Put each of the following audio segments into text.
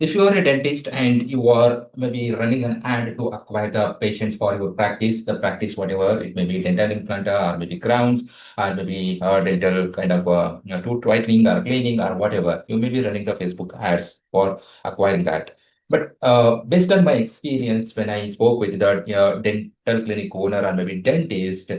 if you are a dentist and you are maybe running an ad to acquire the patients for your practice, the practice, whatever, it may be dental implant or maybe crowns or maybe dental kind of tooth whitening or cleaning or whatever, you may be running the Facebook ads for acquiring that. But based on my experience, when I spoke with the dental clinic owner or maybe dentist,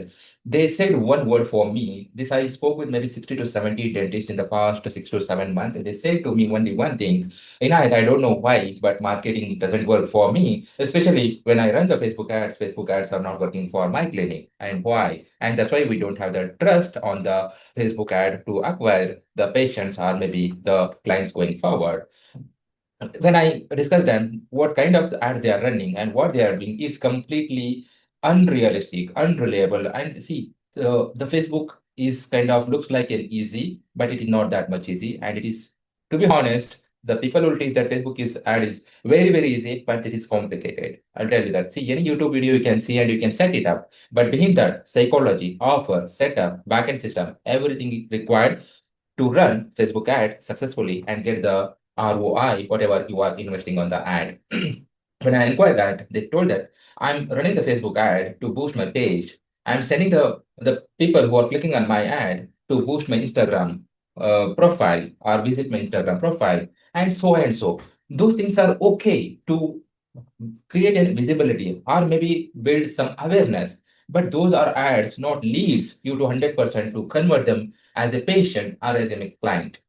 they said one word for me. This I spoke with maybe 60 to 70 dentists in the past 6 to 7 months. They said to me only one thing. Inayyat, I don't know why, but marketing doesn't work for me, especially when I run the Facebook ads. Facebook ads are not working for my clinic. And why? And that's why we don't have the trust on the Facebook ad to acquire the patients or maybe the clients going forward. When I discuss them, what kind of ad they are running and what they are doing is completely unrealistic, unreliable. And see, the Facebook is kind of looks like an easy, but it is not that much easy. And it is, to be honest, the people will think that Facebook is ad is very, very easy, but it is complicated. I'll tell you that. See, any YouTube video you can see and you can set it up. But behind that, psychology, offer, setup, backend system, everything is required to run Facebook ad successfully and get the ROI, whatever you are investing on the ad. When I inquired that, they told that I'm running the Facebook ad to boost my page. I'm sending the people who are clicking on my ad to boost my Instagram profile or visit my Instagram profile, and so and so. Those things are okay to create an visibility or maybe build some awareness. But those are ads, not leads you to 100% to convert them as a patient or as a client.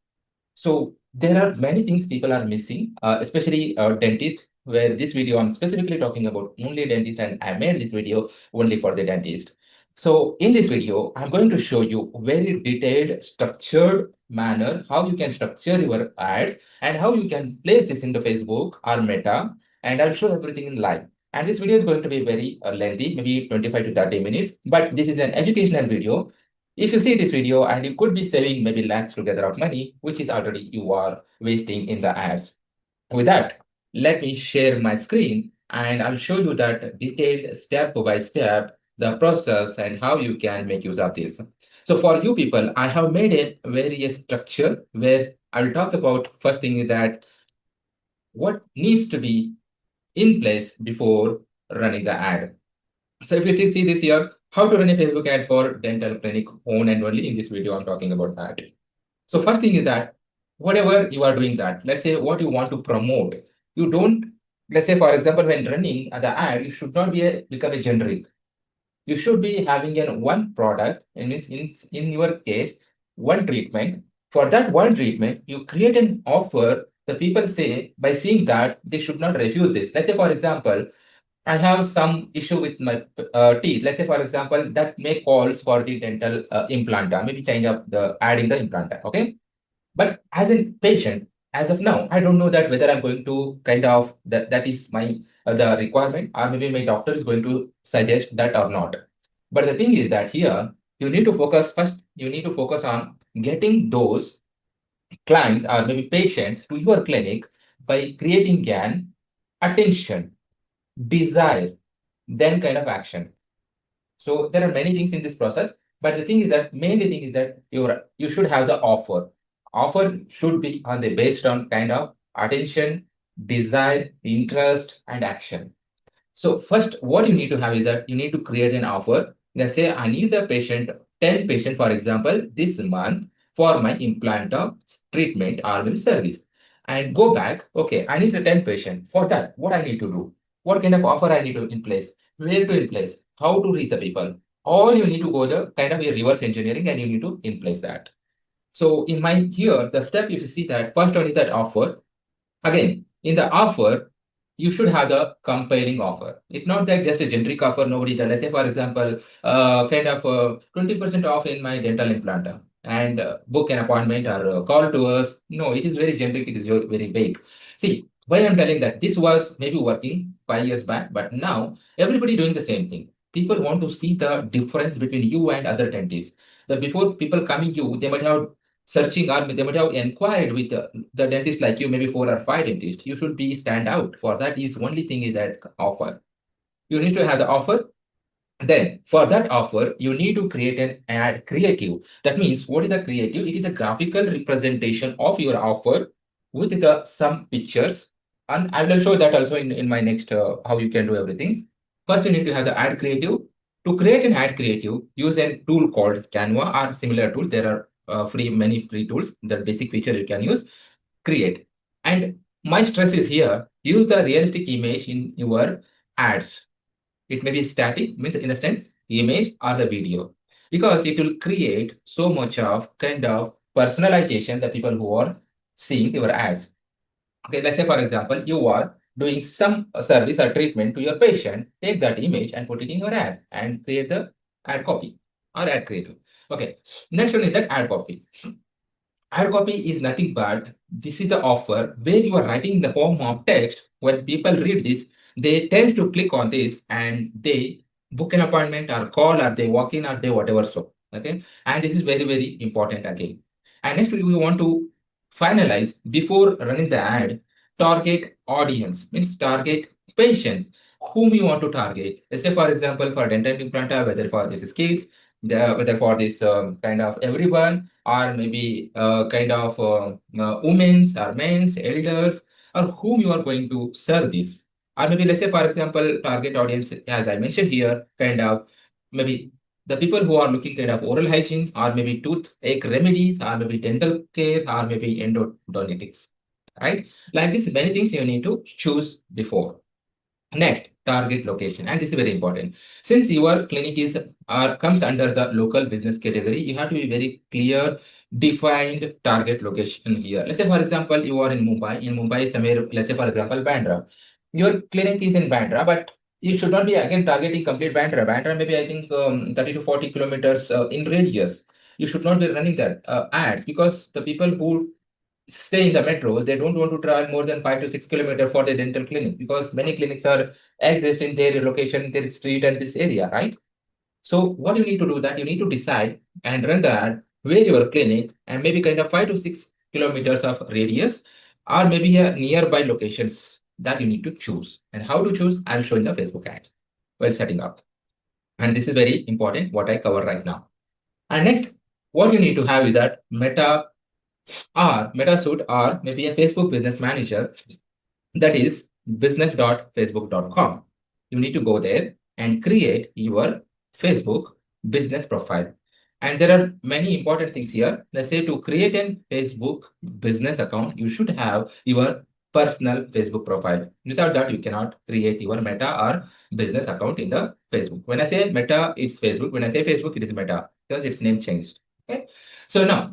So there are many things people are missing, especially dentists, where this video I'm specifically talking about only dentist, and I made this video only for the dentist. So in this video, I'm going to show you very detailed, structured manner how you can structure your ads and how you can place this in the Facebook or Meta, and I'll show everything in live. And this video is going to be very lengthy, maybe 25 to 30 minutes, but this is an educational video. If you see this video and you could be saving maybe lakhs together of money, which is already you are wasting in the ads. With that, let me share my screen and I'll show you that detailed step by step, the process and how you can make use of this. So for you people, I have made a very structure where I'll talk about first thing is that what needs to be in place before running the ad. So if you see this here, how to run a Facebook ads for dental clinic own and only in this video, I'm talking about that. So first thing is that whatever you are doing that, let's say what you want to promote, you don't, let's say for example, when running the ad, you should not become a generic. You should be having an one product, and it's in your case, one treatment. For that one treatment, you create an offer. The people say by seeing that they should not refuse this. Let's say for example, I have some issue with my teeth. Let's say, for example, that may calls for the dental implant, maybe change up the adding the implant. Okay, but as a patient, as of now, I don't know that whether I'm going to kind of that is my the requirement, or maybe my doctor is going to suggest that or not. But the thing is that here you need to focus first. You need to focus on getting those clients or maybe patients to your clinic by creating an attention, desire, then kind of action. So there are many things in this process, but the thing is that mainly thing is that you should have the offer. Offer should be on the based on kind of attention, desire, interest, and action. So first, what you need to have is that you need to create an offer. Let's say I need the patient, 10 patient, for example, this month for my implant treatment or maybe service. And go back, okay, I need the 10 patient. For that, what I need to do? What kind of offer I need to in place? Where to in place? How to reach the people? All you need to go the kind of a reverse engineering and you need to in place that. So in my here, the step if you see that first one is that offer. Again, in the offer, you should have the compelling offer. It's not that just a generic offer, nobody does. Let's say, for example, kind of 20% off in my dental implant and book an appointment or call to us. No, it is very generic, it is very vague. See, why I'm telling that this was maybe working 5 years back, but now everybody doing the same thing. People want to see the difference between you and other dentists. The before people coming you, they might have searching or they might have inquired with the dentist like you, maybe 4 or 5 dentists. You should be stand out. For that is only thing is that offer. You need to have the offer. Then for that offer, you need to create an ad creative. That means what is the creative? It is a graphical representation of your offer with the some pictures And I will show that also in my next how you can do everything. First, you need to have the ad creative. To create an ad creative, use a tool called Canva or similar tools. There are many free tools. The basic feature you can use. Create. And my stress is here. Use the realistic image in your ads. It may be static, means in the sense image or the video, because it will create so much of kind of personalization the people who are seeing your ads. Okay, let's say for example, you are doing some service or treatment to your patient. Take that image and put it in your ad and create the ad copy or ad creative. Okay, next one is that ad copy. Ad copy is nothing but this is the offer where you are writing in the form of text. When people read this, they tend to click on this and they book an appointment or call or they walk in or they whatever so. Okay. And this is very, very important again. And next we want to finalize before running the ad, target audience means target patients whom you want to target. Let's say, for example, for dental implanter, whether for this is kids, whether for this kind of everyone, or maybe kind of women's or men's, elders, or whom you are going to serve this. Or maybe let's say, for example, target audience, as I mentioned here, kind of maybe the people who are looking kind of oral hygiene, or maybe toothache remedies, or maybe dental care, or maybe endodontics, right? Like this, many things you need to choose before. Next, target location, and this is very important. Since your clinic is comes under the local business category, you have to be very clear, defined target location here. Let's say, for example, you are in Mumbai. In Mumbai, somewhere, let's say, for example, Bandra. Your clinic is in Bandra, but you should not be again targeting complete Bandra. Bandra maybe I think 30 to 40 kilometers in radius. You should not be running that ads, because the people who stay in the metros, they don't want to travel more than 5 to 6 kilometers for their dental clinic, because many clinics are exist in their location, their street and this area, right? So what you need to do that you need to decide and run the ad where your clinic and maybe kind of 5 to 6 kilometers of radius, or maybe a nearby locations that you need to choose. And how to choose, I'll show in the Facebook ad while setting up. And this is very important what I cover right now. And next, what you need to have is that MetaSuite or maybe a Facebook Business Manager, that is business.facebook.com. You need to go there and create your Facebook business profile. And there are many important things here. Let's say to create a Facebook business account, you should have your personal Facebook profile. Without that, you cannot create your Meta or business account in the Facebook. When I say Meta, it's Facebook. When I say Facebook, it is Meta because its name changed. Okay. So now,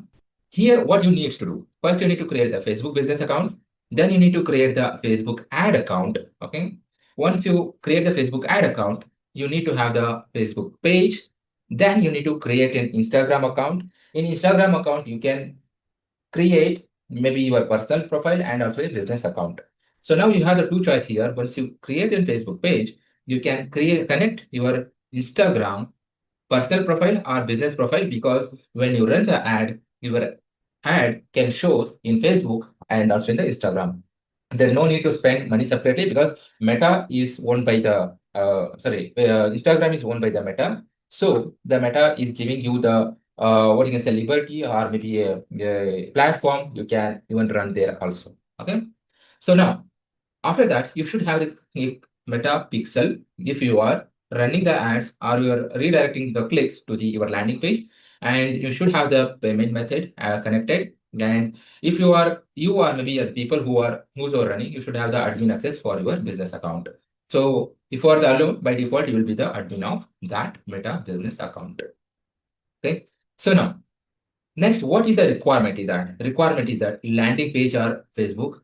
here what you need to do. First, you need to create the Facebook business account. Then you need to create the Facebook ad account. Okay. Once you create the Facebook ad account, you need to have the Facebook page. Then you need to create an Instagram account. In Instagram account, you can create maybe your personal profile and also a business account. So now you have the two choice here. Once you create a Facebook page, you can connect your Instagram personal profile or business profile, because when you run the ad, your ad can show in Facebook and also in the Instagram. There's no need to spend money separately, because Meta is owned by the Instagram is owned by the Meta. So the Meta is giving you the what you can say liberty, or maybe a platform you can even run there also. Okay. So now after that, you should have the meta pixel if you are running the ads or you are redirecting the clicks to your landing page, and you should have the payment method connected. And if you are maybe people who's are running, you should have the admin access for your business account. So if you are the alone, by default, you will be the admin of that Meta business account. Okay. So now, next, what is the requirement is that? Requirement is that landing page or Facebook,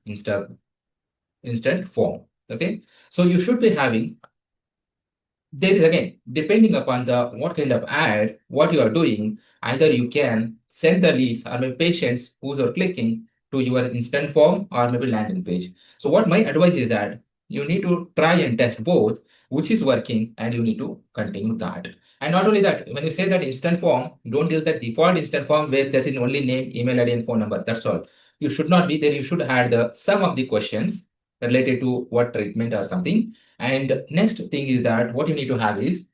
instant form. Okay. So you should be having, there is again, depending upon the what kind of ad, what you are doing, either you can send the leads or maybe patients who are clicking to your instant form or maybe landing page. So what my advice is that you need to try and test both, which is working, and you need to continue that. And not only that, when you say that instant form, don't use that default instant form where there's only name, email ID, and phone number. That's all. You should not be there. You should add the some of the questions related to what treatment or something. And next thing is that what you need to have is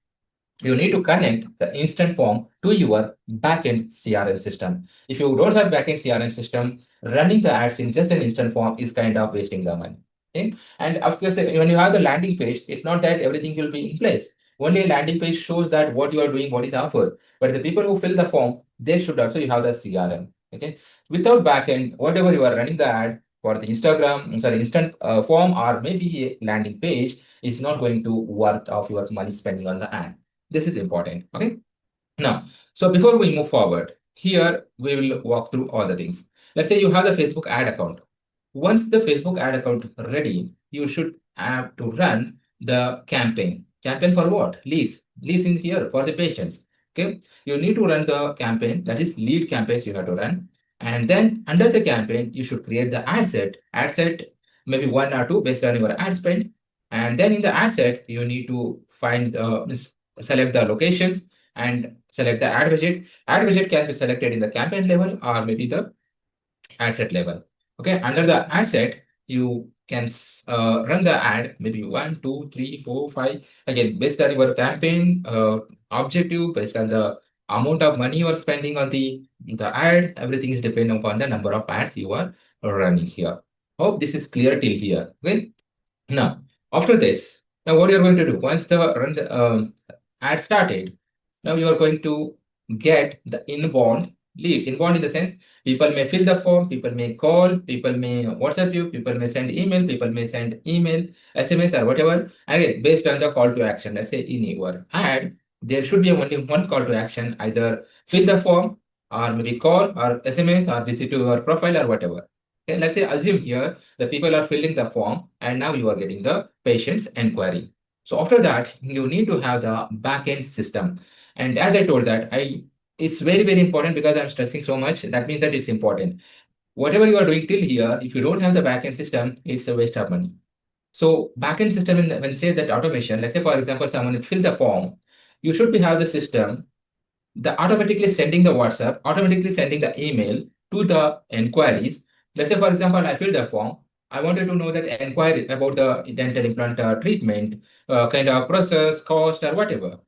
you need to connect the instant form to your backend CRM system. If you don't have backend CRM system, running the ads in just an instant form is kind of wasting the money. Okay? And of course, when you have the landing page, it's not that everything will be in place. Only a landing page shows that what you are doing, what is offered. But the people who fill the form, they should also you have the CRM. Okay. Without backend, whatever you are running the ad for the Instagram, sorry, instant form or maybe a landing page is not going to worth of your money spending on the ad. This is important. Okay. Now, so before we move forward, here we will walk through all the things. Let's say you have the Facebook ad account. Once the Facebook ad account ready, you should have to run the campaign. Campaign for what? Leads. Leads in here for the patients. Okay. You need to run the campaign, that is lead campaigns you have to run. And then under the campaign, you should create the ad set. Ad set maybe one or two based on your ad spend. And then in the ad set, you need to find select the locations and select the ad widget. Ad widget can be selected in the campaign level or maybe the ad set level. Okay, under the ad set, you can run the ad maybe 1, 2, 3, 4, 5. Again, based on your campaign objective, based on the amount of money you are spending on the ad, everything is dependent upon the number of ads you are running here. Hope this is clear till here. Okay. Now, after this, now what you're going to do, once the run the ad started, now you are going to get the inbound leads. Inbound in the sense, people may fill the form, people may call, people may WhatsApp you, people may send email, people may send email, SMS or whatever. Again, based on the call to action, let's say in your ad, there should be only one call to action, either fill the form or maybe call or SMS or visit to your profile or whatever. Okay, let's say assume here the people are filling the form and now you are getting the patient's inquiry. So after that, you need to have the backend system. And as I told that, it's very, very important because I'm stressing so much. That means that it's important. Whatever you are doing till here, if you don't have the backend system, it's a waste of money. So backend system, when say that automation, let's say for example, someone fill the form, you should be have the system the automatically sending the WhatsApp, automatically sending the email to the inquiries. Let's say, for example, I filled the form. I wanted to know that inquiry about the dental implant treatment, kind of process, cost, or whatever.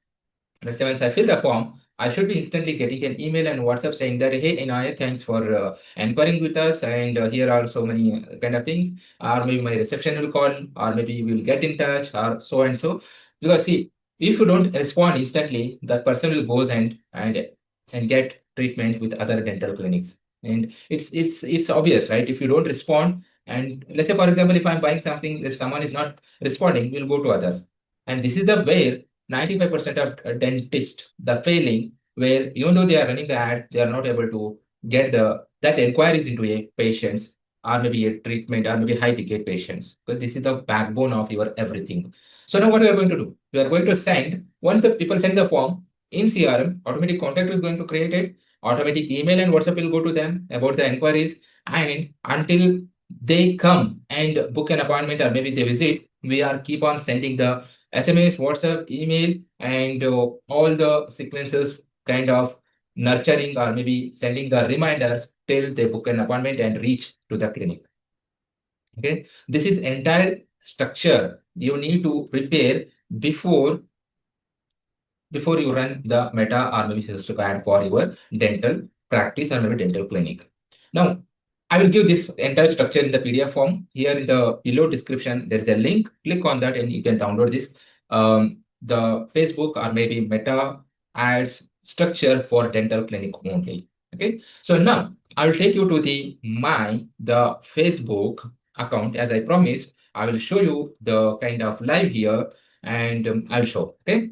Let's say once I fill the form, I should be instantly getting an email and WhatsApp saying that, hey, Inayyat, thanks for inquiring with us. And here are so many kind of things. Or maybe my reception will call, or maybe we will get in touch, or so and so. Because see, if you don't respond instantly, that person will go and get treatment with other dental clinics. And it's obvious, right? If you don't respond, and let's say, for example, if I'm buying something, if someone is not responding, we'll go to others. And this is the where 95% of dentists, the failing, where even though they are running the ad, they are not able to get that inquiries into a patients or maybe a treatment or maybe high ticket patients. Because this is the backbone of your everything. So now what we are going to do? We are going to send, once the people send the form in CRM, automatic contact is going to create it, automatic email and WhatsApp will go to them about the inquiries. And until they come and book an appointment or maybe they visit, we are keep on sending the SMS, WhatsApp, email, and all the sequences kind of nurturing or maybe sending the reminders till they book an appointment and reach to the clinic. Okay, this is entire structure you need to prepare before you run the meta or maybe statistical ad for your dental practice or maybe dental clinic. Now, I will give this entire structure in the PDF form. Here in the below description, there's a link. Click on that and you can download this. The Facebook or maybe Meta ads structure for dental clinic only. Okay. So now I will take you to the Facebook account. As I promised, I will show you the kind of live here and I'll show. Okay.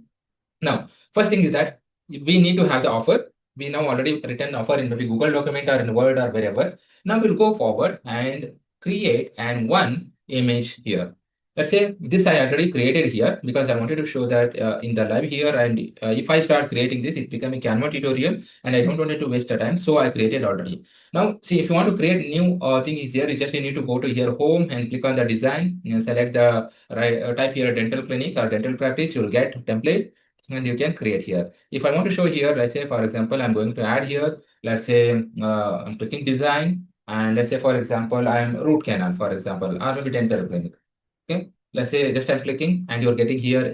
Now, first thing is that we need to have the offer. We now already written offer in maybe Google document or in Word or wherever. Now we'll go forward and create and one image here. Let's say this I already created here because I wanted to show that in the live here. And if I start creating this, it's becoming Canva tutorial and I don't want it to waste the time. So I created already. Now, see, if you want to create new thing is here, you just need to go to here home and click on the design and select the right type here dental clinic or dental practice. You'll get template and you can create here. If I want to show here, let's say, for example, I'm going to add here, let's say I'm clicking design and let's say, for example, I'm root canal, for example, or maybe dental clinic. Okay. Let's say just I'm clicking and you're getting here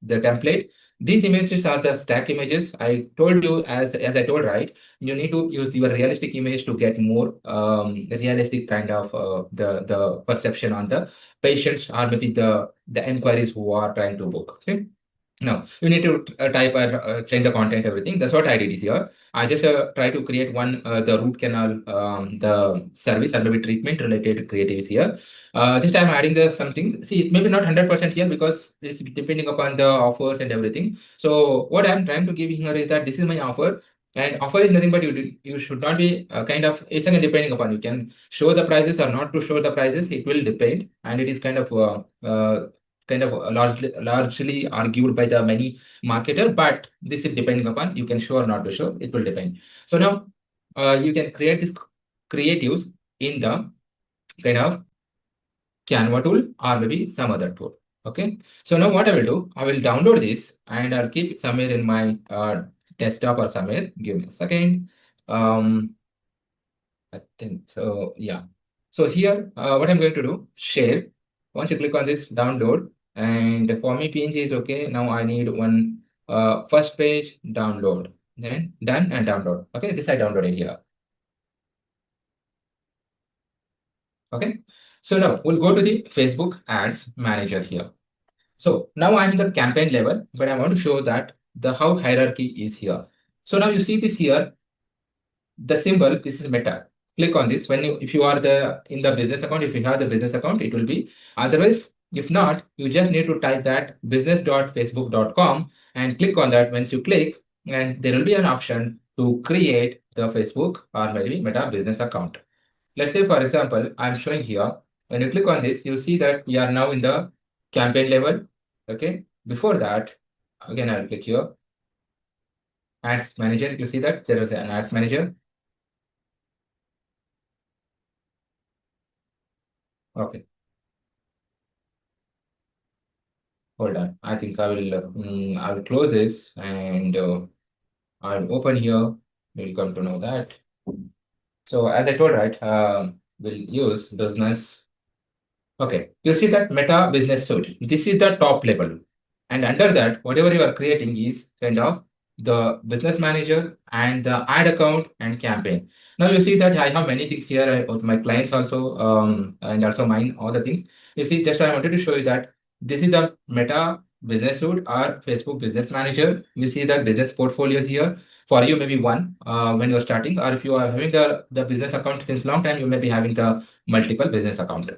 the template. These images are the stack images. I told you, as I told, right, you need to use your realistic image to get more realistic kind of the perception on the patients or maybe the inquiries who are trying to book. Okay. No, you need to type or change the content, everything. That's what I did is here. I just try to create one, the root canal, the service or maybe treatment related to creative is here. Just I'm adding the something. See, it may be not 100% here because it's depending upon the offers and everything. So what I'm trying to give here is that this is my offer. And offer is nothing but you should not be kind of, it's again depending upon, you can show the prices or not to show the prices. It will depend, and it is kind of largely argued by the many marketer, but this is depending upon, you can show or not to show, it will depend. So now you can create this creatives in the kind of Canva tool or maybe some other tool. Okay. So now what I will do, I will download this and I'll keep it somewhere in my desktop or somewhere. Give me a second. I think so. Yeah. So here, what I'm going to do, share. Once you click on this, download, and for me, PNG is okay. Now I need one first page download. Then done and download. Okay, this I downloaded here. Okay. So now we'll go to the Facebook Ads Manager here. So now I'm in the campaign level, but I want to show that the how hierarchy is here. So now you see this here, the symbol, this is Meta. Click on this when you, if you are in the business account, if you have the business account, it will be. Otherwise, if not, you just need to type that business.facebook.com and click on that. Once you click, and there will be an option to create the Facebook or maybe Meta business account. Let's say, for example, I'm showing here. When you click on this, you see that we are now in the campaign level. Okay. Before that, again, I'll click here. Ads manager. You see that there is an ads manager. Okay. Hold on. I think I will close this and I'll open here. We'll come to know that. So as I told, right, we'll use business. Okay, you see that Meta Business Suite. This is the top level. And under that, whatever you are creating is kind of the business manager and the ad account and campaign. Now you see that I have many things here with my clients also, and also mine, all the things. You see, just I wanted to show you that this is the Meta Business Suite or Facebook Business Manager. You see that business portfolios here. For you, maybe one when you're starting, or if you are having the business account since long time, you may be having the multiple business account.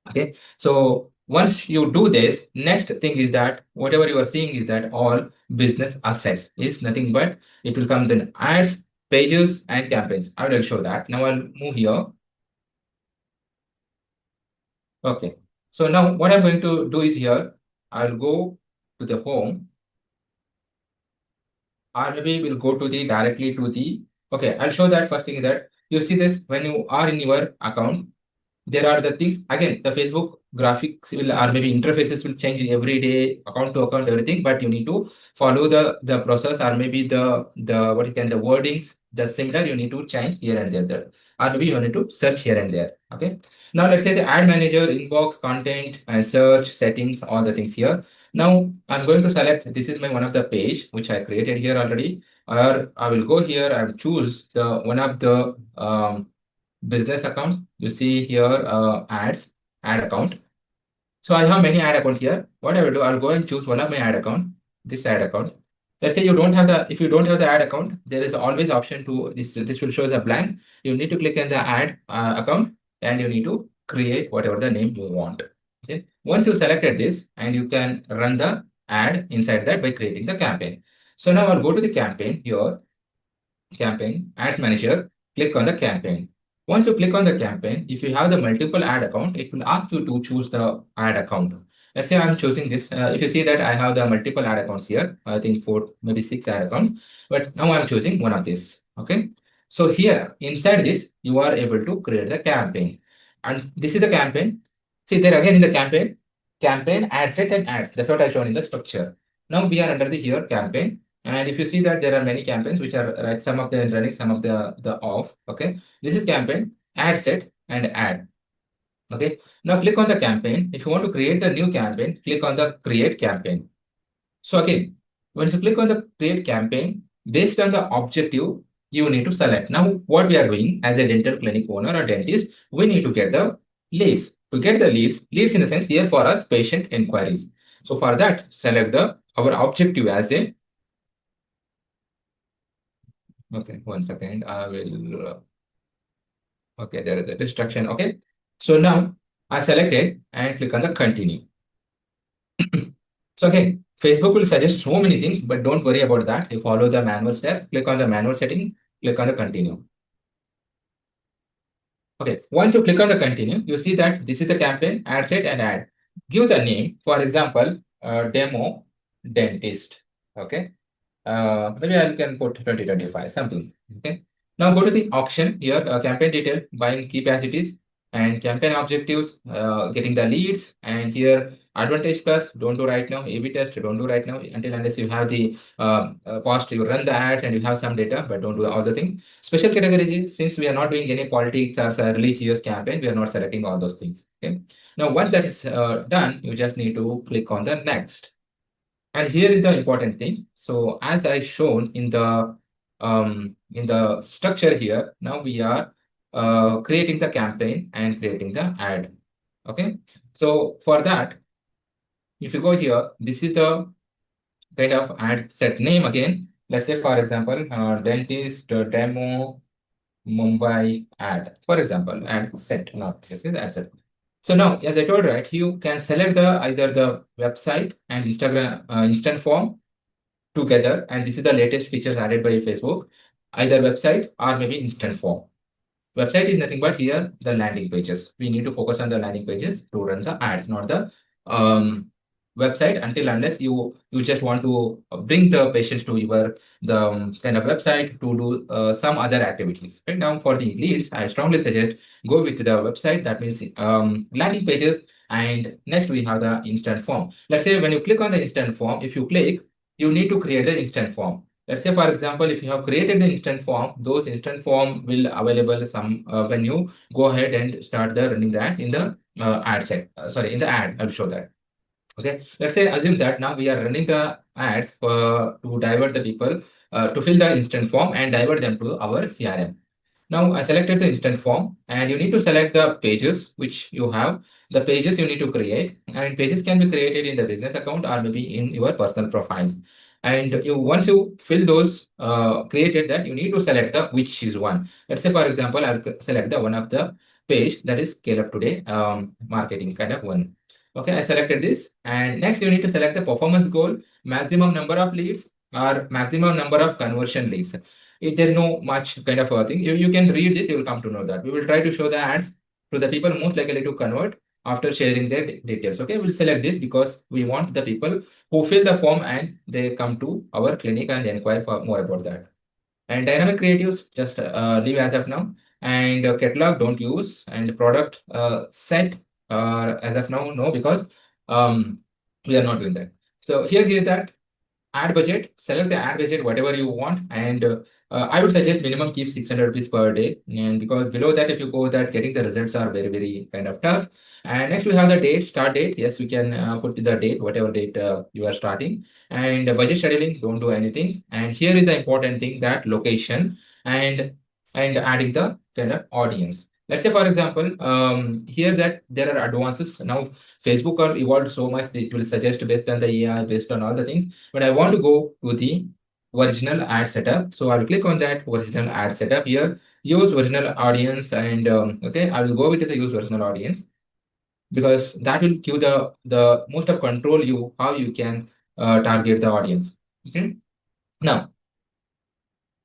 Okay, so once you do this, next thing is that whatever you are seeing is that all business assets is nothing but it will come then ads, pages, and campaigns. I will show that. Now I'll move here. Okay, so now what I'm going to do is here, I'll go to the home, or maybe we'll go to the directly to the, okay, I'll show that first thing is that you see this when you are in your account. There are the things, again, the Facebook graphics will or maybe interfaces will change every day, account to account, everything, but you need to follow the process, or maybe the what you can, the wordings, the similar you need to change here and there, or maybe you need to search here and there. Okay, now let's say the ad manager, inbox, content, and search, settings, all the things here. Now I'm going to select, this is my one of the page which I created here already, or I will go here and choose the one of the business account. You see here ads, ad account. So I have many ad account here. What I will do, I'll go and choose one of my ad account, this ad account. Let's say you don't have the, if you don't have the ad account, there is always option to, this will show as a blank. You need to click on the ad account and you need to create whatever the name you want. Okay. Once you selected this, and you can run the ad inside that by creating the campaign. So now I'll go to the campaign here, campaign, ads manager, click on the campaign. Once you click on the campaign, if you have the multiple ad account, it will ask you to choose the ad account. Let's say I'm choosing this. If you see that I have the multiple ad accounts here, I think 4, maybe 6 ad accounts, but now I'm choosing one of this. Okay. So here inside this, you are able to create the campaign. And this is the campaign. See there again in the campaign, ad set and ads. That's what I shown in the structure. Now we are under the here campaign. And if you see that there are many campaigns which are right, some of them running, some of the off. Okay, this is campaign, ad set, and ad. Okay, now click on the campaign. If you want to create the new campaign, click on the create campaign. So again, once you click on the create campaign, based on the objective, you need to select. Now, what we are doing as a dental clinic owner or dentist, we need to get the leads. To get the leads in the sense here for us, patient inquiries. So for that, select the our objective as a, okay, one second, I will, okay, there is a distraction. Okay. So now I selected and click on the continue. So again, Facebook will suggest so many things, but don't worry about that. You follow the manual steps, click on the manual setting, click on the continue. Okay, once you click on the continue, you see that this is the campaign, add set and add. Give the name, for example, demo dentist. Okay, maybe I can put 2025, something. Okay. Now go to the auction here, campaign detail, buying key capacities and campaign objectives, getting the leads, and here advantage plus, don't do right now, A/B test, don't do right now until unless you have the cost, you run the ads and you have some data, but don't do all the things. Special categories is, since we are not doing any politics or religious campaign, we are not selecting all those things. Okay. Now once that is done, you just need to click on the next. And here is the important thing. So as I shown in the structure here, now we are creating the campaign and creating the ad. Okay. So for that, if you go here, this is the kind of ad set name again. Let's say, for example, dentist demo Mumbai ad, for example, ad set, not this is ad set. So now, as I told, right, you can select the either the website and Instagram instant form together, and this is the latest features added by Facebook, either website or maybe instant form. Website is nothing but here the landing pages. We need to focus on the landing pages to run the ads, not the um, website, until unless you just want to bring the patients to your the kind of website to do some other activities. Right now for the leads, I strongly suggest go with the website. That means landing pages, and next we have the instant form. Let's say when you click on the instant form, if you click, you need to create the instant form. Let's say, for example, if you have created the instant form, those instant form will available some when you go ahead and start the running the ads in the ad set. Sorry, in the ad, I'll show that. Okay, let's say assume that now we are running the ads to divert the people to fill the instant form and divert them to our CRM. Now I selected the instant form, and you need to select the pages which you have. The pages you need to create, and pages can be created in the business account or maybe in your personal profiles. And you once you fill those created that, you need to select the which is one. Let's say, for example, I'll select the one of the page that is scale up today marketing kind of one. Okay, I selected this, and next you need to select the performance goal, maximum number of leads or maximum number of conversion leads. If there's no much kind of a thing, you can read this, you will come to know that. We will try to show the ads to the people most likely to convert after sharing their details. Okay, we'll select this because we want the people who fill the form and they come to our clinic and inquire for more about that. And dynamic creatives, just leave as of now. And catalog, don't use. And product set, as of now, no, because we are not doing that. So here is that ad budget, select the ad budget, whatever you want. And I would suggest minimum keep 600 rupees per day. And because below that, if you go that, getting the results are very, very kind of tough. And next we have the date, start date. Yes, we can put the date, whatever date you are starting. And budget scheduling, don't do anything. And here is the important thing, that location and adding the kind of audience. Let's say, for example, here that there are advances. Now, Facebook are evolved so much, it will suggest based on the AI, based on all the things. But I want to go to the original ad setup. So I'll click on that original ad setup here, use original audience, and okay, I will go with the use original audience because that will give the most of control you how you can target the audience. Okay. Now,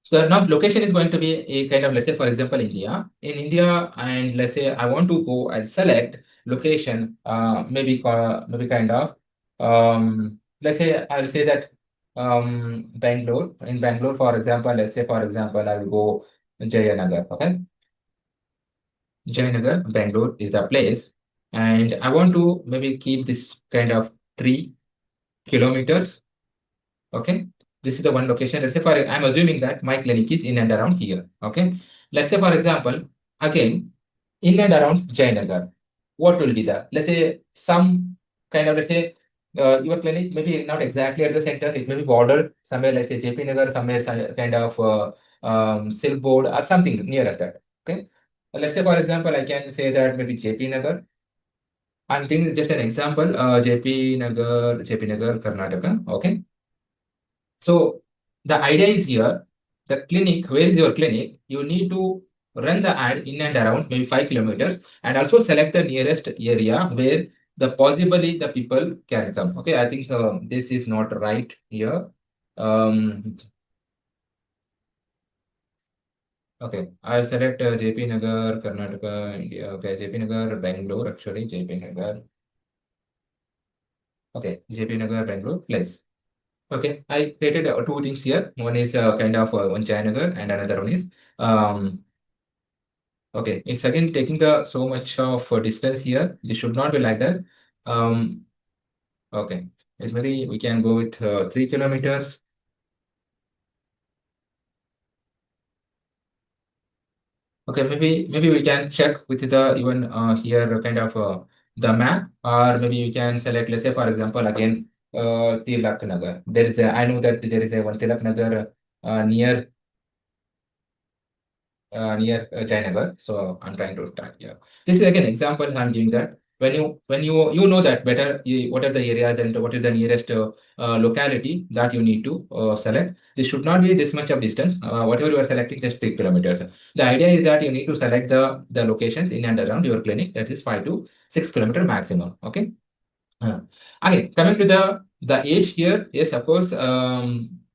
so now location is going to be a kind of, let's say, for example, India. In India, and let's say I want to go and select location, maybe kind of, let's say I'll say that Bangalore. In Bangalore, for example, let's say, for example, I will go Jayanagar. Okay, Jayanagar, Bangalore is the place, and I want to maybe keep this kind of 3 kilometers. Okay, this is the one location. Let's say for I'm assuming that my clinic is in and around here. Okay, let's say for example, again in and around Jayanagar, what will be the, let's say, some kind of, let's say your clinic maybe not exactly at the center, it may be bordered somewhere, let's say JP Nagar, somewhere kind of silk board or something near as that. Okay. Let's say, for example, I can say that maybe JP Nagar. I'm thinking just an example, JP Nagar, Karnataka. Okay. So the idea is here, the clinic, where is your clinic? You need to run the ad in and around maybe 5 kilometers and also select the nearest area where the possibly the people can come. Okay, I think this is not right here. Um, okay, I'll select JP Nagar, Karnataka, India. Okay, JP Nagar, Bangalore, actually, JP Nagar. Okay, JP Nagar, Bangalore, place. Okay, I created two things here. One is kind of one Jayanagar and another one is um, okay, it's again taking the so much of distance here. This should not be like that. Um, okay, it maybe we can go with 3 kilometers. Okay, maybe we can check with the even here kind of the map, or maybe you can select. Let's say for example again Tilak Nagar. There is a, I know that there is a one Tilak Nagar near Jayanagar. So I'm trying to start here. This is again example I'm giving that when you know that better what are the areas and what is the nearest locality that you need to select. This should not be this much of distance. Whatever you are selecting, just 3 kilometers. The idea is that you need to select the locations in and around your clinic. That is 5 to 6 kilometer maximum. Okay. Uh, Again, coming to the age here, yes, of course,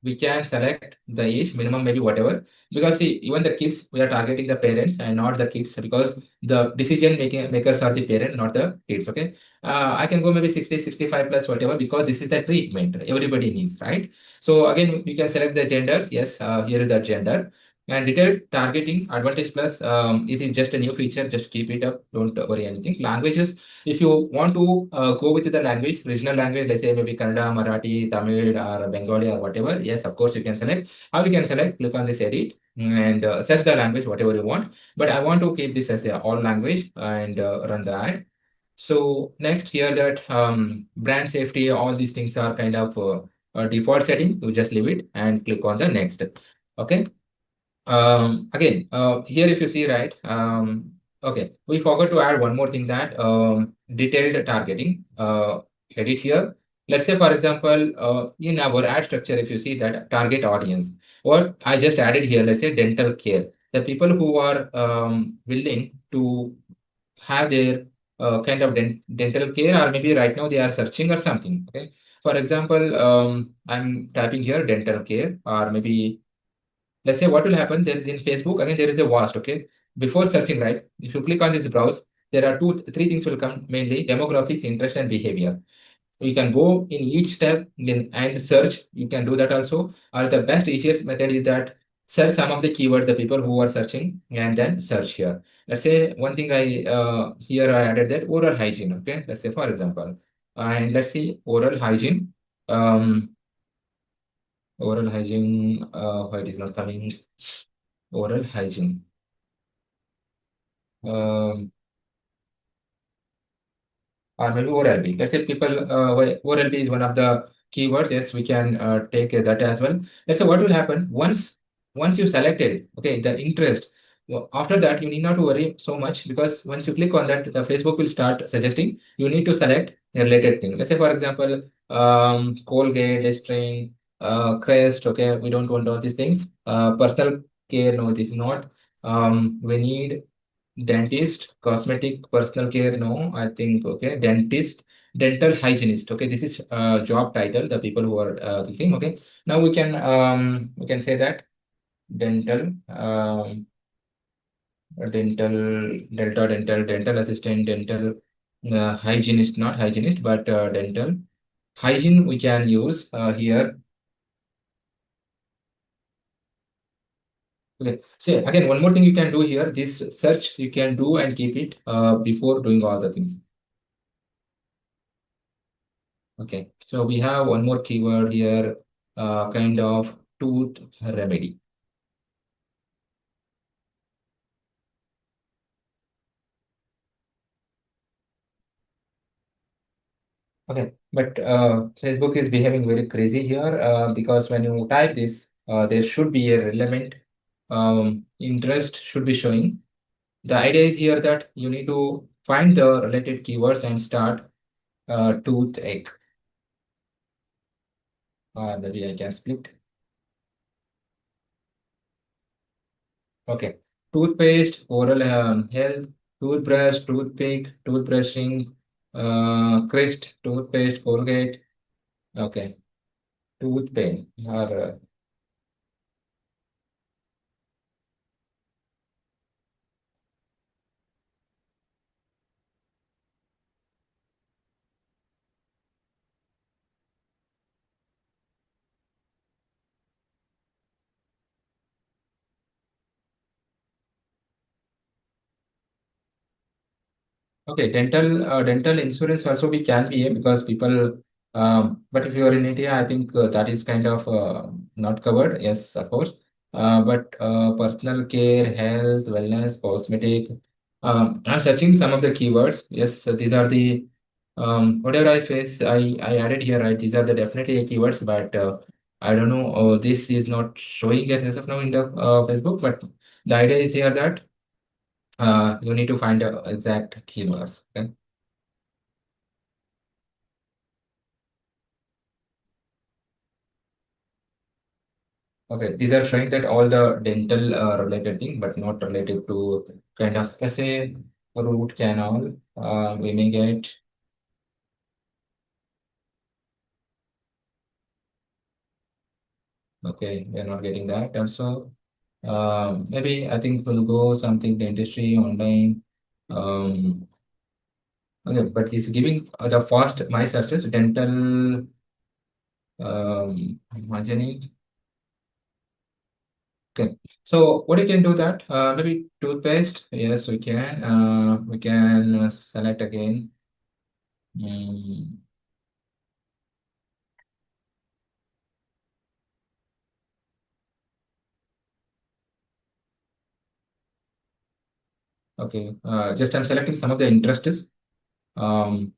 we can select the age minimum, maybe whatever, because see, even the kids, we are targeting the parents and not the kids, because the decision making makers are the parent, not the kids. Okay, I can go maybe 60, 65 plus whatever, because this is the treatment everybody needs, right? So again, we can select the genders. Yes, here is the gender. And detailed targeting advantage plus, it is just a new feature. Just keep it up. Don't worry anything. Languages, if you want to go with the language, regional language, let's say maybe Kannada, Marathi, Tamil, or Bengali, or whatever, yes, of course, you can select. How you can select? Click on this edit and search the language, whatever you want. But I want to keep this as a all language and run the ad. So next here that brand safety, all these things are kind of a default setting. You just leave it and click on the next. Okay. Again, here if you see, right, okay, we forgot to add one more thing, that detailed targeting, edit here. Let's say, for example, in our ad structure, if you see that target audience, what I just added here, let's say dental care, the people who are willing to have their kind of dental care, or maybe right now they are searching or something. Okay. For example, I'm typing here dental care, or maybe let's say what will happen, there is in Facebook, again, there is a vast, okay? Before searching, right? If you click on this browse, there are three things will come mainly: demographics, interest, and behavior. You can go in each step and search. You can do that also. Or the best, easiest method is that search some of the keywords, the people who are searching, and then search here. Let's say one thing I here I added that oral hygiene. Okay, let's say for example, and let's see oral hygiene. Oral hygiene. Why it is not coming? Oral hygiene. Um, or maybe ORLB. Let's say people, ORLB is one of the keywords. Yes, we can take that as well. Let's say what will happen once you selected it, okay, the interest. After that, you need not to worry so much, because once you click on that, the Facebook will start suggesting you need to select a related thing. Let's say, for example, Colgate, Listerine, Crest. Okay, we don't want all these things. Personal care, no, this is not. We need dentist, cosmetic, personal care, no, I think, okay, dentist, dental hygienist. Okay, this is job title, the people who are thinking. Okay, now we can say that dental, dental assistant, dental hygienist, not hygienist, but dental hygiene we can use here. Okay, so again, one more thing you can do here, this search you can do and keep it before doing all the things. Okay, so we have one more keyword here, kind of tooth remedy. Okay, but Facebook is behaving very crazy here because when you type this, there should be a relevant interest should be showing. The idea is here that you need to find the related keywords and start toothache. Maybe I can split. Okay. Toothpaste, oral health, toothbrush, toothpick, toothbrushing, Crest, toothpaste, Colgate. Okay. Tooth pain. Or, okay, dental insurance also we can be because people. But if you are in India, I think that is kind of not covered. Yes, of course. But personal care, health, wellness, cosmetic. I'm searching some of the keywords. Yes, so these are the whatever I face. I added here. Right, these are the definitely keywords, but I don't know. This is not showing yet as of now in the Facebook. But the idea is here that you need to find the exact keywords. Okay. Okay. These are showing that all the dental related thing, but not related to kind of, let's say, root canal. We may get, okay, we're not getting that. Also, maybe I think we'll go something dentistry online. Um, okay, but it's giving the first my searches dental hygienic. Okay, so what you can do that maybe toothpaste. Yes, we can. We can select again. Mm, okay, just I'm selecting some of the interests. Um,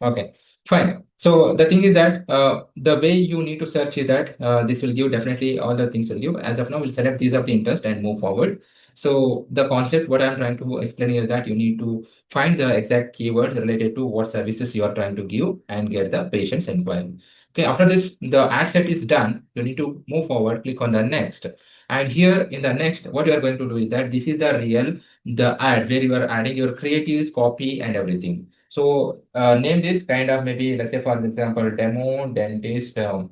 Okay, fine. So the thing is that the way you need to search is that this will give definitely all the things will give. As of now, we'll select these of the interest and move forward. So the concept, what I'm trying to explain is that you need to find the exact keyword related to what services you are trying to give and get the patient's inquiry. Okay, after this, the ad set is done. You need to move forward, click on the next. And here in the next, what you are going to do is that this is the real, the ad where you are adding your creatives, copy, and everything. So name this kind of maybe let's say for example demo dentist and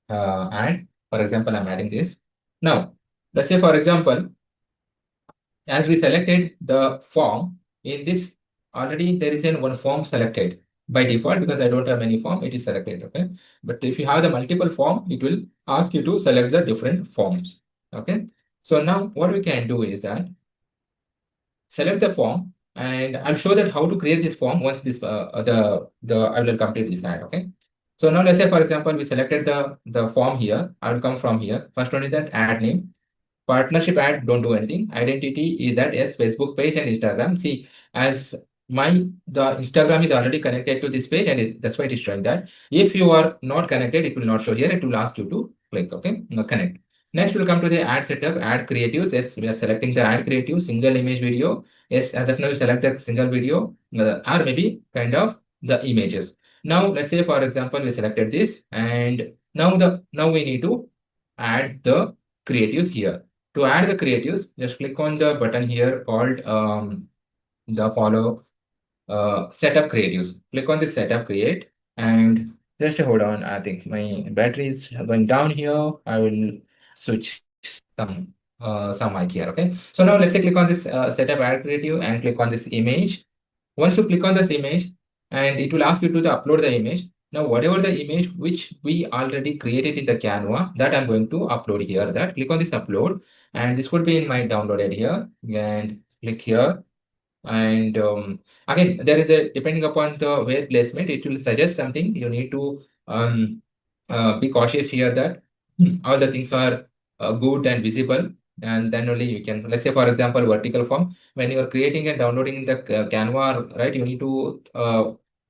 for example I'm adding this. Now let's say for example as we selected the form in this already there is in one form selected by default because I don't have any form it is selected. Okay, but if you have the multiple form it will ask you to select the different forms. Okay, so now what we can do is that select the form and I'll show that how to create this form once this the I will complete this ad. Okay. So now let's say for example we selected the form here. I will come from here. First one is that ad name. Partnership ad, don't do anything. Identity is that yes, Facebook page and Instagram. See, as the Instagram is already connected to this page, and that's why it is showing that. If you are not connected, it will not show here. It will ask you to click. Okay, now connect. Next, we'll come to the ad setup, ad creatives. Yes, we are selecting the ad creative, single image video. Yes, as of now, you select the single video, or maybe kind of the images. Now, let's say for example, we selected this, and now we need to add the creatives here. To add the creatives, just click on the button here called the follow setup creatives. Click on the setup create and just hold on. I think my battery is going down here. I will switch some mic here. Okay. So now let's say click on this setup ad creative and click on this image. Once you click on this image and it will ask you to upload the image. Now, whatever the image which we already created in the Canva that I'm going to upload here, that click on this upload and this would be in my downloaded here and click here. And again, there is a depending upon the where placement, it will suggest something. You need to be cautious here that all the things are good and visible, and then only you can, let's say for example, vertical form. When you are creating and downloading the Canva, right, you need to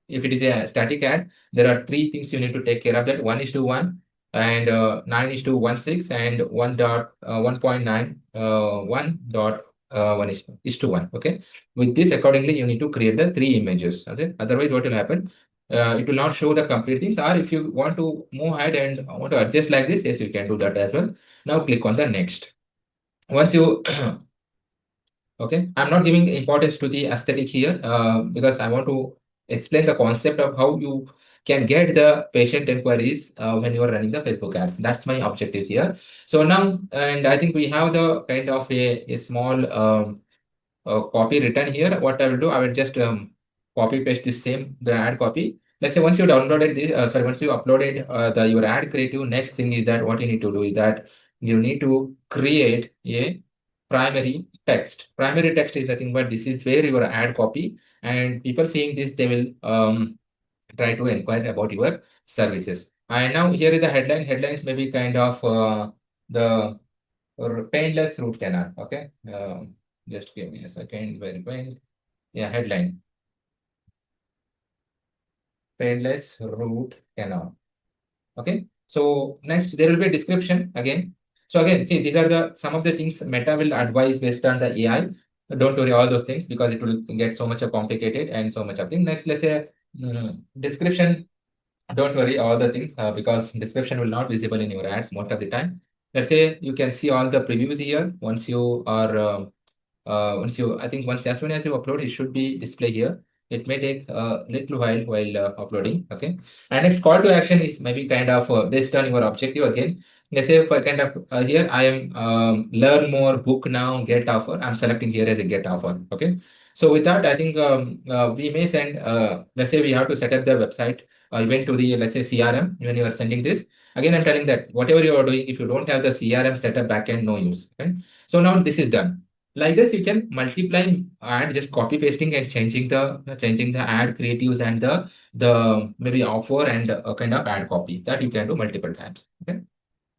if it is a static ad, there are three things you need to take care of. That 1:1 and 9:16 and 1.9 1.1 is to 1. Okay, with this accordingly you need to create the three images. Okay, otherwise what will happen, it will not show the complete things. Or if you want to move ahead and want to adjust like this, yes, you can do that as well. Now click on the next. Once you okay, I'm not giving importance to the aesthetic here because I want to explain the concept of how you can get the patient inquiries when you are running the Facebook ads. That's my objective here. So now, and I think we have the kind of a small copy written here. What I will do, I will just copy paste this same the ad copy. Let's say once you downloaded this, sorry, once you uploaded the your ad creative, next thing is that what you need to do is that you need to create a primary text. Primary text is nothing but this is where your ad copy, and people seeing this, they will try to inquire about your services. And now here is the headline. Headlines may be kind of the painless root canal. Okay. Just give me a second. Very pain. Yeah, headline. Painless root canal. Okay. So next there will be a description again. So again, see, these are the some of the things Meta will advise based on the AI. Don't worry all those things because it will get so much complicated and so much of thing. Next, let's say description. Don't worry all the things because description will not visible in your ads most of the time. Let's say you can see all the previews here once you are once you, I think once as soon as you upload, it should be display here. It may take a little while uploading. Okay. And next call to action is maybe kind of based on your objective again. Let's say for kind of here I am learn more, book now, get offer. I'm selecting here as a get offer. Okay. So with that, I think we may send. Let's say we have to set up the website event to the, let's say, CRM when you are sending this. Again, I'm telling that whatever you are doing, if you don't have the CRM setup backend, no use. Okay. So now this is done. Like this, you can multiply and just copy pasting and changing the ad creatives and the maybe offer and a kind of ad copy that you can do multiple times. Okay.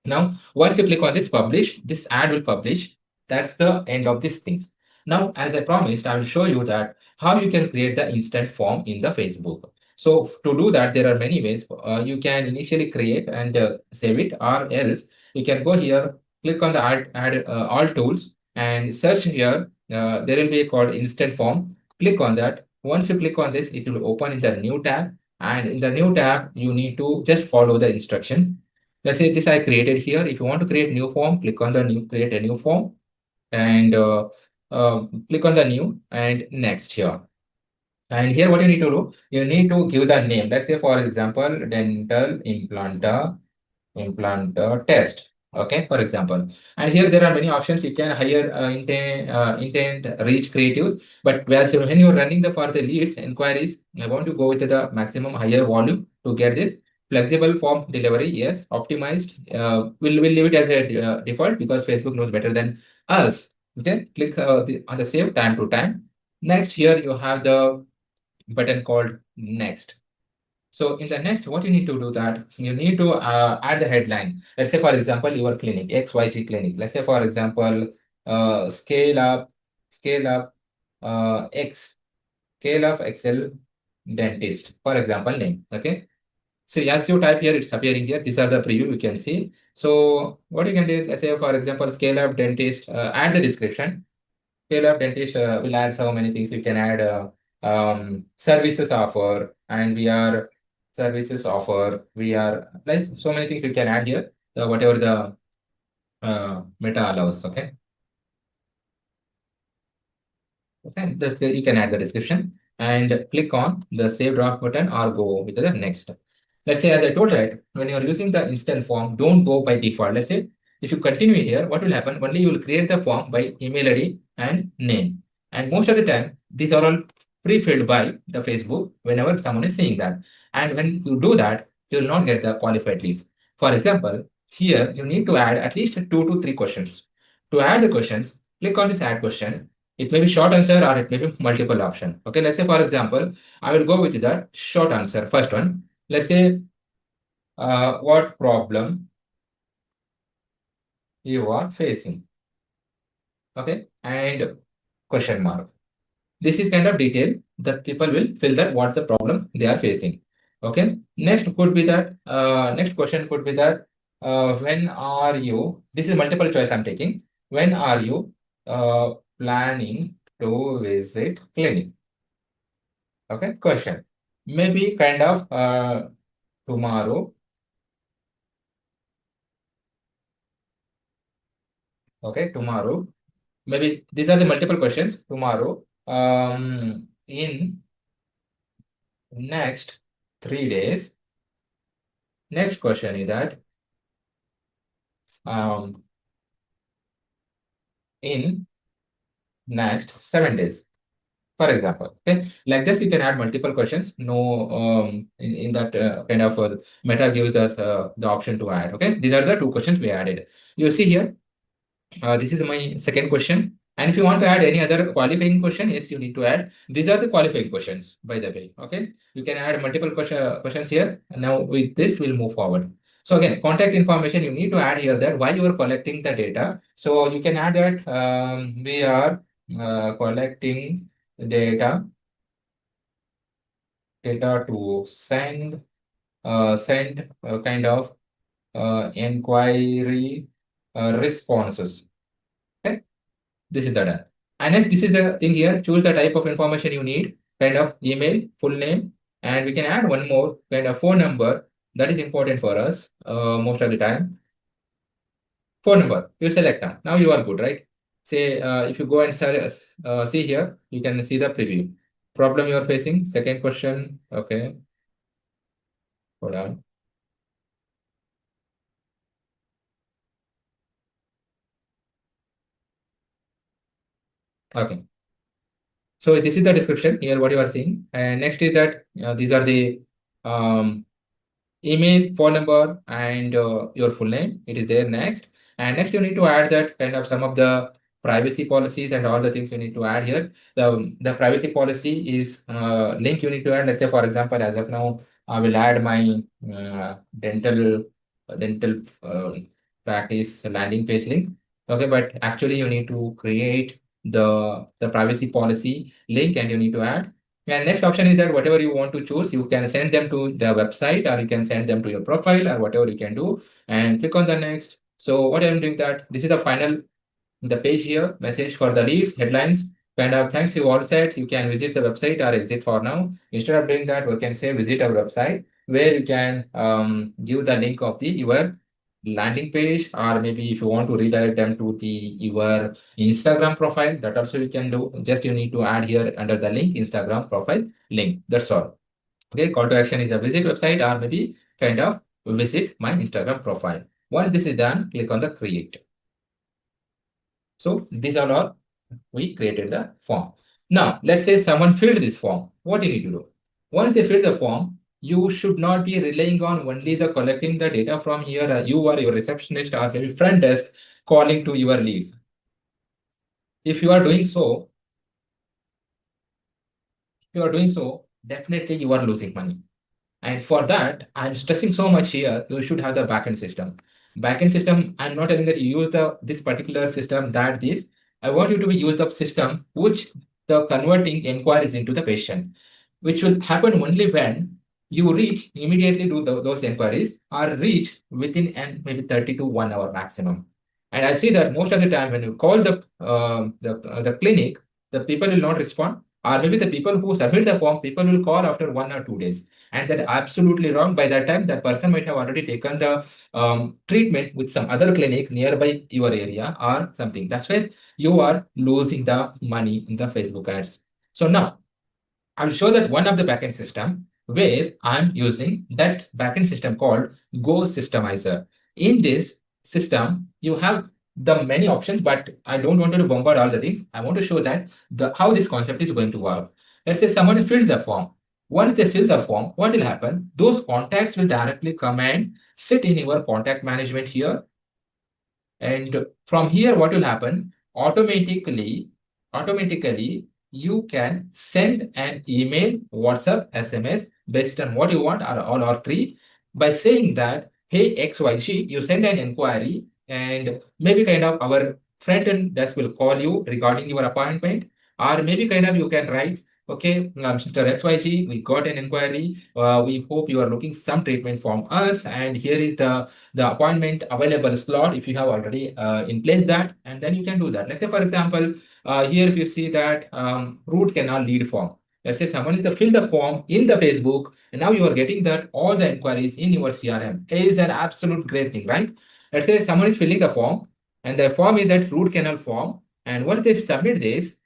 Now, once you click on this publish, this ad will publish. That's the end of these things. Now, as I promised, I will show you that how you can create the instant form in the Facebook. So to do that, there are many ways. You can initially create and save it, or else you can go here, click on the add all tools and search here. There will be a called instant form. Click on that. Once you click on this, it will open in the new tab. And in the new tab, you need to just follow the instruction. Let's say this I created here. If you want to create new form, click on the new, create a new form, and click on the new and next here. And here what you need to do, you need to give the name. Let's say for example, dental implanter test. Okay, for example. And here there are many options. You can hire intent, reach creatives. But whereas when you're running the for the leads inquiries, I want to go with the maximum higher volume to get this. Flexible form delivery, yes. Optimized, we'll leave it as a default because Facebook knows better than us. Okay, click on the save time to time. Next, here you have the button called next. So in the next, what you need to do that you need to add the headline. Let's say, for example, your clinic, XYZ clinic. Let's say, for example, scale up, X, scale of Excel dentist, for example, name. Okay. So as you type here, it's appearing here. These are the preview you can see. So what you can do, let's say, for example, scale up dentist, add the description. Scale up dentist will add so many things. You can add services offer, and we are services offer. We are like so many things you can add here. Whatever the Meta allows. Okay. Okay. You can add the description and click on the save draft button or go with the next. Let's say, as I told, right, when you're using the instant form, don't go by default. Let's say if you continue here, what will happen? Only you will create the form by email ID and name. And most of the time, these are all pre-filled by the Facebook whenever someone is saying that. And when you do that, you will not get the qualified leads. For example, here you need to add at least 2 to 3 questions. To add the questions, click on this add question. It may be short answer or it may be multiple option. Okay, let's say for example, I will go with the short answer. First one, let's say what problem you are facing. Okay, and question mark. This is kind of detail that people will fill that what's the problem they are facing. Okay. Next question could be that when are you, this is multiple choice I'm taking. When are you planning to visit clinic? Okay. Question. Maybe kind of tomorrow. Okay. Tomorrow. Maybe these are the multiple questions. Tomorrow. In next 3 days. Next question is that um, in next 7 days, for example. Okay, like this, you can add multiple questions. No, in that kind of meta gives us the option to add. Okay, these are the two questions we added. You see here. This is my second question. And if you want to add any other qualifying question, yes, you need to add. These are the qualifying questions, by the way. Okay. You can add multiple questions here. And now with this, we'll move forward. So again, contact information, you need to add here that why you are collecting the data. So you can add that we are collecting data to send kind of inquiry responses. Okay. This is the done. And next, this is the thing here. Choose the type of information you need, kind of email, full name, and we can add one more kind of phone number. That is important for us most of the time. Phone number, you select now. Now you are good, right? Say, if you go and see here, you can see the preview. Problem you are facing, second question. Okay, hold on. Okay. So this is the description here, what you are seeing. And next is that these are the um, email, phone number, and your full name. It is there next. And next, you need to add that kind of some of the privacy policies and all the things you need to add here. The privacy policy is link you need to add. Let's say, for example, as of now, I will add my dental practice landing page link. Okay, but actually, you need to create the privacy policy link, and you need to add. And next option is that whatever you want to choose, you can send them to the website or you can send them to your profile or whatever you can do and click on the next. So what I'm doing that this is the final the page here, message for the leads, headlines, kind of thanks you all said, you can visit the website or exit for now. Instead of doing that, we can say visit our website where you can give the link of the your landing page, or maybe if you want to redirect them to the your Instagram profile, that also you can do. Just you need to add here under the link Instagram profile link. That's all. Okay, call to action is a visit website or maybe kind of visit my Instagram profile. Once this is done, click on the create. So these are all we created the form. Now, let's say someone filled this form. What do you need to do? Once they fill the form, you should not be relying on only the collecting the data from here. You or your receptionist or maybe front desk calling to your leads. If you are doing so, definitely you are losing money. And for that, I'm stressing so much here, you should have the backend system. Backend system, I'm not telling that you use this particular system, that this. I want you to use the system which the converting inquiries into the patient, which will happen only when you reach immediately do those inquiries or reach within and maybe 30 to 1 hour maximum. And I see that most of the time when you call the clinic, the people will not respond, or maybe the people who submit the form, people will call after 1 or 2 days, and that absolutely wrong. By that time, that person might have already taken the treatment with some other clinic nearby your area or something. That's where you are losing the money in the Facebook ads. So now I'll show that one of the backend system where I'm using that backend system called Go Systemizer. In this system, you have the many options, but I don't want to bombard all the things. I want to show that how this concept is going to work. Let's say someone filled the form. Once they fill the form, what will happen? Those contacts will directly come and sit in your contact management here. And from here, what will happen? Automatically, you can send an email, WhatsApp, SMS based on what you want, or all or three, by saying that, hey, XYZ, you send an inquiry and maybe kind of our front end desk will call you regarding your appointment, or maybe kind of you can write, okay, Mr. XYZ, we got an inquiry. We hope you are looking some treatment from us, and here is the appointment available slot if you have already in place that, and then you can do that. Let's say, for example, here if you see that root canal lead form. Let's say someone is to fill the form in the Facebook, and now you are getting that all the inquiries in your CRM. It is an absolute great thing, right? Let's say someone is filling the form, and the form is that root canal form. And once they submit this,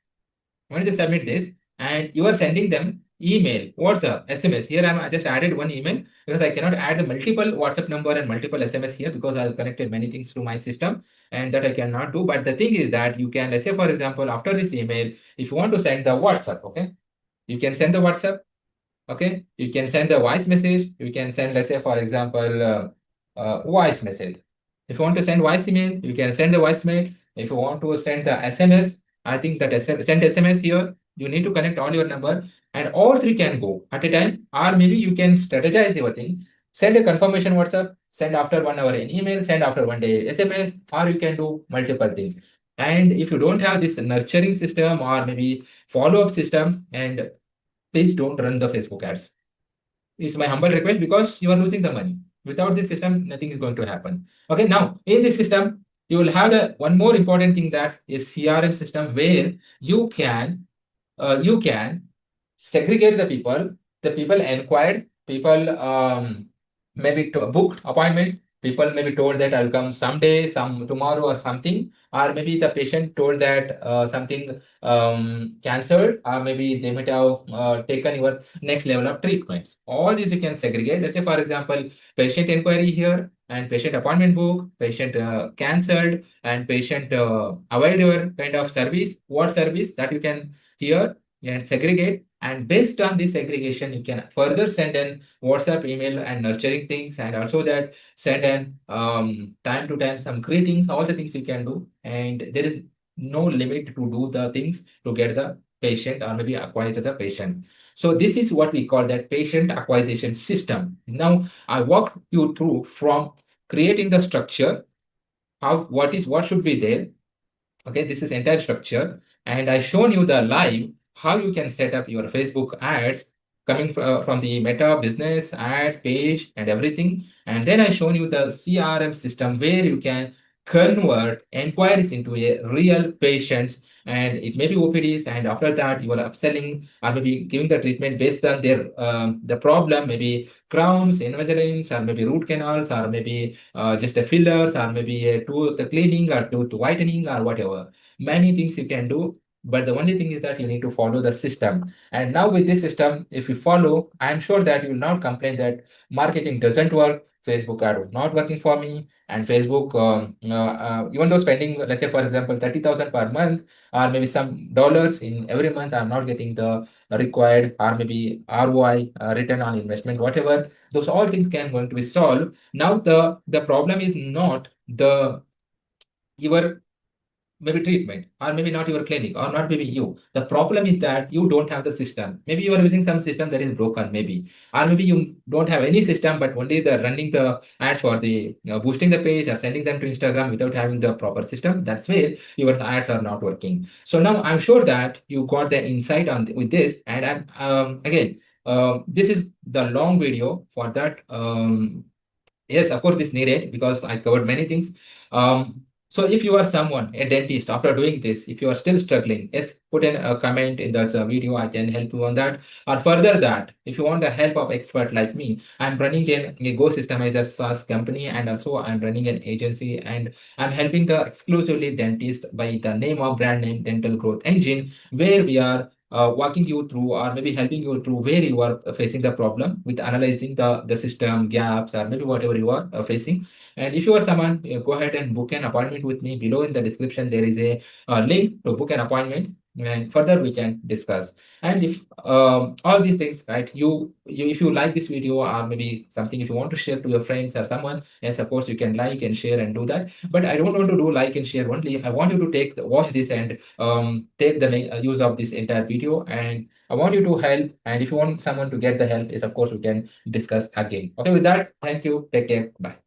and you are sending them email, WhatsApp, SMS. Here I just added one email because I cannot add the multiple WhatsApp number and multiple SMS here because I've connected many things to my system, and that I cannot do. But the thing is that you can, let's say, for example, after this email, if you want to send the WhatsApp, okay, you can send the WhatsApp. Okay, you can send the voice message. You can send, let's say, for example, voice message. If you want to send voice email, you can send the voice mail. If you want to send the SMS, I think that send SMS here, you need to connect all your number, and all three can go at a time, or maybe you can strategize your thing. Send a confirmation WhatsApp, send after 1 hour an email, send after 1 day SMS, or you can do multiple things. And if you don't have this nurturing system or maybe follow-up system, and please don't run the Facebook ads. It's my humble request because you are losing the money. Without this system, nothing is going to happen. Okay, now in this system, you will have the one more important thing, that is CRM system, where you can segregate the people inquired, people maybe to booked appointment, people maybe told that I'll come someday, some tomorrow or something, or maybe the patient told that something cancelled, or maybe they might have taken your next level of treatments. All these you can segregate. Let's say, for example, patient inquiry here, and patient appointment book, patient cancelled, and patient avoid your kind of service, what service that you can here and segregate. And based on this segregation, you can further send an WhatsApp, email, and nurturing things, and also that send an time to time some greetings, all the things you can do. And there is no limit to do the things to get the patient or maybe acquire the patient. So this is what we call that patient acquisition system. Now I walk you through from creating the structure, what should be there. Okay, this is entire structure, and I shown you the live how you can set up your Facebook ads coming from the Meta business ad page and everything. And then I shown you the CRM system where you can convert inquiries into a real patients, and it may be OPDs, and after that you are upselling or maybe giving the treatment based on their the problem, maybe crowns, Invisaligns, or maybe root canals, or maybe just a fillers, or maybe a tooth cleaning or tooth whitening or whatever. Many things you can do, but the only thing is that you need to follow the system. And now with this system, if you follow, I'm sure that you will not complain that marketing doesn't work, Facebook ad was not working for me, and Facebook, even though spending, let's say, for example, 30,000 per month, or maybe some dollars in every month, I'm not getting the required, or maybe ROI, return on investment, whatever. Those all things can going to be solved. Now the problem is not the your maybe treatment, or maybe not your clinic, or not maybe you. The problem is that you don't have the system. Maybe you are using some system that is broken, maybe, or maybe you don't have any system, but only the running the ads for the boosting the page or sending them to Instagram without having the proper system. That's where your ads are not working. So now I'm sure that you got the insight on with this, and I'm again. This is the long video for that. Yes, of course, this needed because I covered many things. So if you are someone, a dentist, after doing this, if you are still struggling, yes, put in a comment in this video. I can help you on that. Or further that, if you want the help of expert like me, I'm running a Go Systemizer SaaS company, and also I'm running an agency, and I'm helping the exclusively dentist by the name of brand name Dental Growth Engine, where we are walking you through, or maybe helping you through where you are facing the problem with analyzing the system gaps, or maybe whatever you are facing. And if you are someone, go ahead and book an appointment with me. Below in the description, there is a link to book an appointment, and further we can discuss. And if all these things, right, you if you like this video, or maybe something, if you want to share to your friends or someone, yes, of course you can like and share and do that. But I don't want to do like and share only. I want you to watch this and take the use of this entire video, and I want you to help. And if you want someone to get the help, is of course we can discuss again. Okay, with that, thank you, take care, bye.